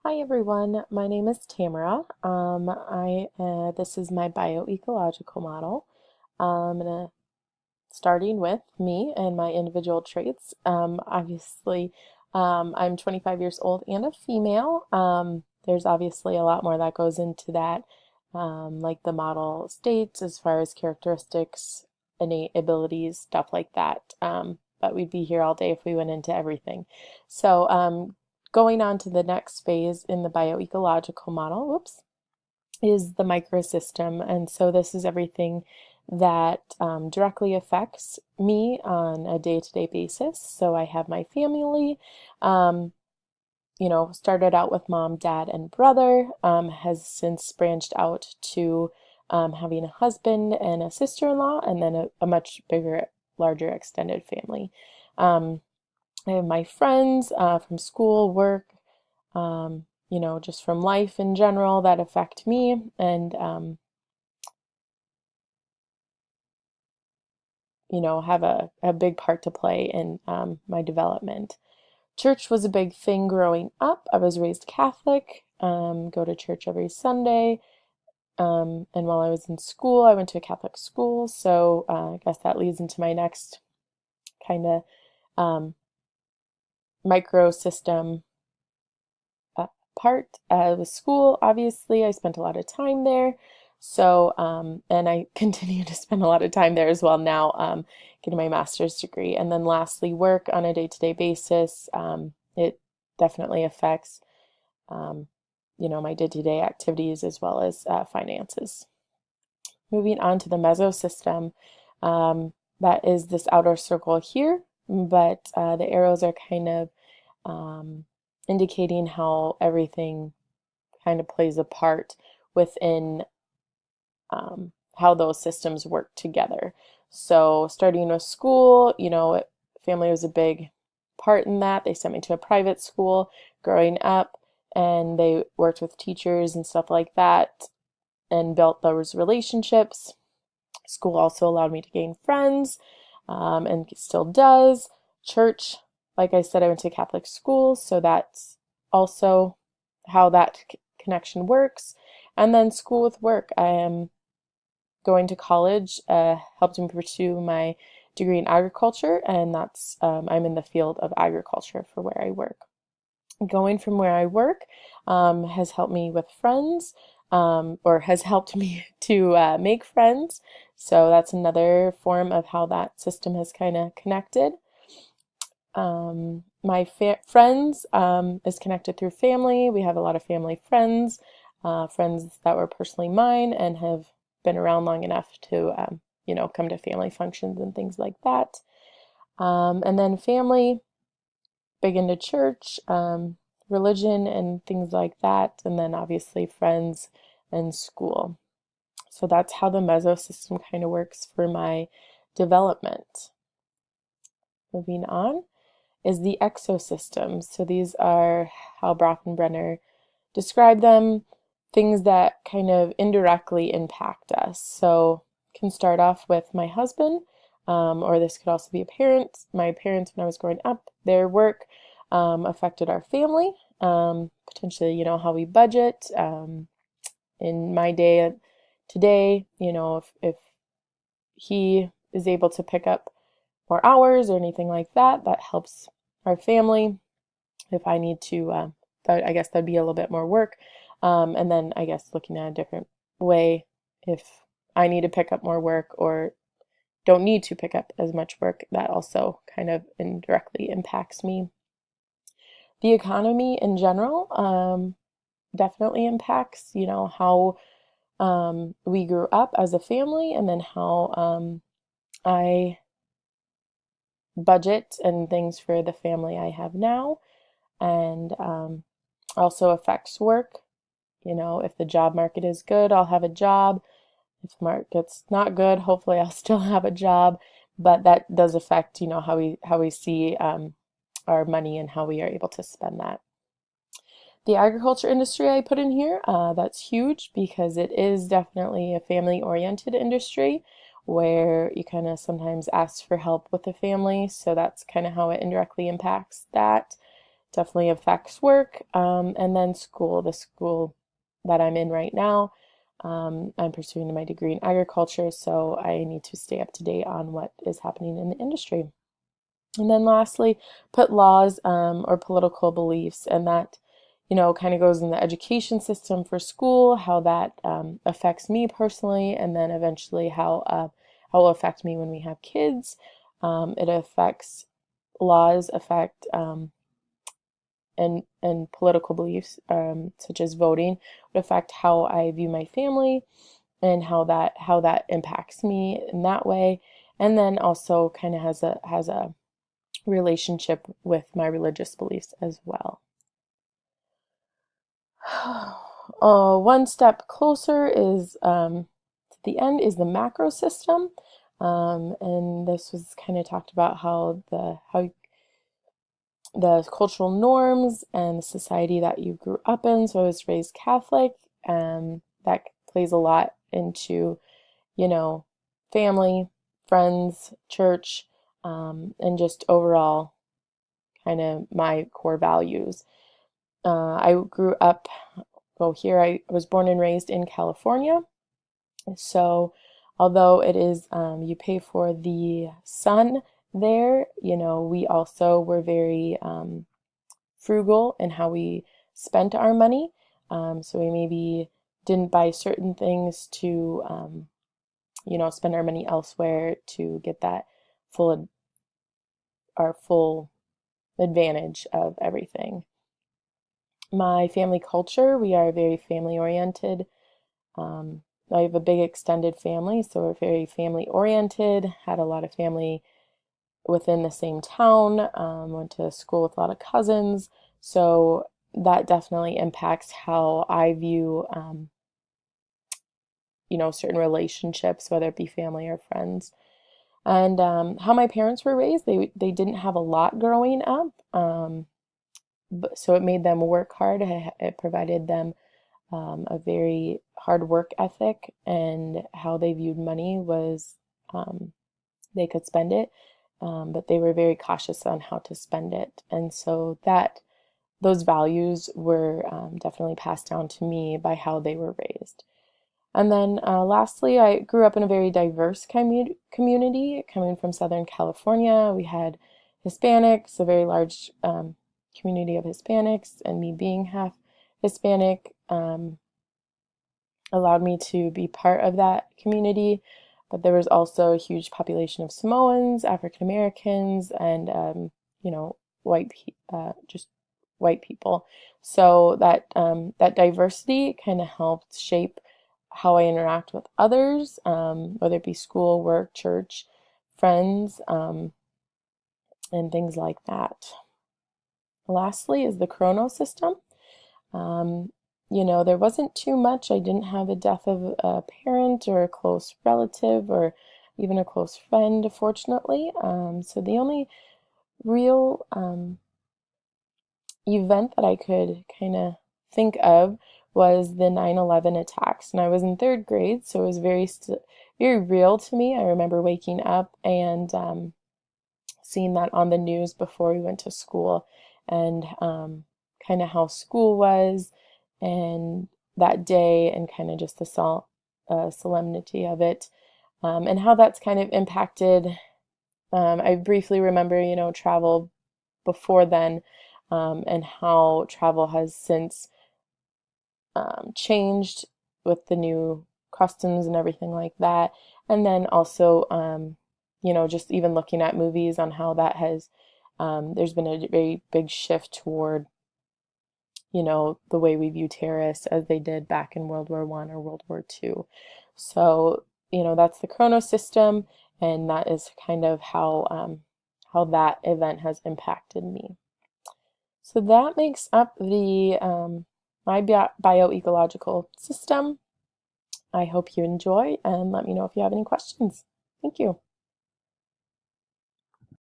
Hi everyone, my name is Tamara. This is my bioecological model. Starting with me and my individual traits. I'm 25 years old and a female. There's obviously a lot more that goes into that, like the model states as far as characteristics, innate abilities, stuff like that. But we'd be here all day if we went into everything. So, going on to the next phase in the bioecological model, is the microsystem. And so this is everything that directly affects me on a day-to-day basis. So I have my family, um, started out with mom, dad, and brother, has since branched out to having a husband and a sister-in-law, and then a much bigger, larger extended family. I have my friends from school, work, just from life in general that affect me and, have a big part to play in my development. Church was a big thing growing up. I was raised Catholic, go to church every Sunday. And while I was in school, I went to a Catholic school. So I guess that leads into my next kind of um, microsystem part with school. Obviously, I spent a lot of time there. So, and I continue to spend a lot of time there as well now, getting my master's degree. And then lastly, work on a day-to-day basis. It definitely affects, my day-to-day activities as well as finances. Moving on to the mezzo that is this outer circle here, but the arrows are kind of indicating how everything kind of plays a part within how those systems work together. So starting with school, family was a big part in that. They sent me to a private school growing up, and they worked with teachers and stuff like that and built those relationships. School also allowed me to gain friends, and still does. Church, like I said, I went to Catholic school, so that's also how that connection works. And then school with work. I am going to college, helped me pursue my degree in agriculture, and I'm in the field of agriculture for where I work. Going from where I work has helped me with friends, or has helped me to make friends. So that's another form of how that system has kind of connected. My friends is connected through family. We have a lot of family friends, friends that were personally mine and have been around long enough to, come to family functions and things like that. And then family, big into church, religion, and things like that. And then obviously friends and school. So that's how the mezzo system kind of works for my development. Moving on is the exosystems. So these are how Brockenbrenner described them, things that kind of indirectly impact us. So can start off with my husband, or this could also be a parent. My parents, when I was growing up, their work affected our family, potentially, how we budget. In my day today, if he is able to pick up more hours or anything like that, that helps our family. If I need to, I guess that'd be a little bit more work. And then I guess looking at a different way, if I need to pick up more work or don't need to pick up as much work, that also kind of indirectly impacts me. The economy in general definitely impacts, how we grew up as a family, and then how I budget and things for the family I have now, and also affects work. If the job market is good, I'll have a job. If the market's not good, hopefully I'll still have a job. But that does affect, how we see our money and how we are able to spend that. The agriculture industry I put in here, that's huge because it is definitely a family-oriented industry where you kind of sometimes ask for help with the family. So that's kind of how it indirectly impacts that. definitely affects work. And then school, the school that I'm in right now. I'm pursuing my degree in agriculture, so I need to stay up to date on what is happening in the industry. And then lastly, put laws or political beliefs, and that, kind of goes in the education system for school, how that affects me personally, and then eventually how it will affect me when we have kids. It affects laws affect and political beliefs, such as voting, would affect how I view my family and how that impacts me in that way. And then also kind of has a relationship with my religious beliefs as well. One step closer is to the end is the macro system. And this was kind of talked about how the cultural norms and the society that you grew up in. So I was raised Catholic, and that plays a lot into, you know, family, friends, church, and just overall kind of my core values. I grew up, well, here I was born and raised in California. So, although it is, you pay for the sun there, we also were very frugal in how we spent our money. So, we maybe didn't buy certain things to, spend our money elsewhere to get that full, our full advantage of everything. My family culture, we are very family oriented. I have a big extended family, so we're very family oriented, had a lot of family within the same town, went to school with a lot of cousins. So that definitely impacts how I view, certain relationships, whether it be family or friends. And how my parents were raised, they didn't have a lot growing up, so it made them work hard. It provided them a very hard work ethic, and how they viewed money was they could spend it, but they were very cautious on how to spend it. And so those values were definitely passed down to me by how they were raised. And then lastly, I grew up in a very diverse community coming from Southern California. We had Hispanics, a very large community of Hispanics, and me being half Hispanic allowed me to be part of that community. But there was also a huge population of Samoans, African Americans, and just white people. So that diversity kind of helped shape how I interact with others, whether it be school, work, church, friends, and things like that. Lastly is the coronal system. There wasn't too much. I didn't have a death of a parent or a close relative or even a close friend, fortunately. So the only real event that I could kind of think of was the 9/11 attacks. And I was in third grade, so it was very real to me. I remember waking up and seeing that on the news before we went to school, and kind of how school was and that day, and kind of just the solemnity of it, and how that's kind of impacted. I briefly remember, travel before then, and how travel has since changed with the new customs and everything like that. And then also, just even looking at movies on how that has, there's been a very big shift toward, the way we view terrorists as they did back in World War I or World War II. So, that's the chrono system, and that is kind of how that event has impacted me. So that makes up the my bioecological system. I hope you enjoy, and let me know if you have any questions. Thank you.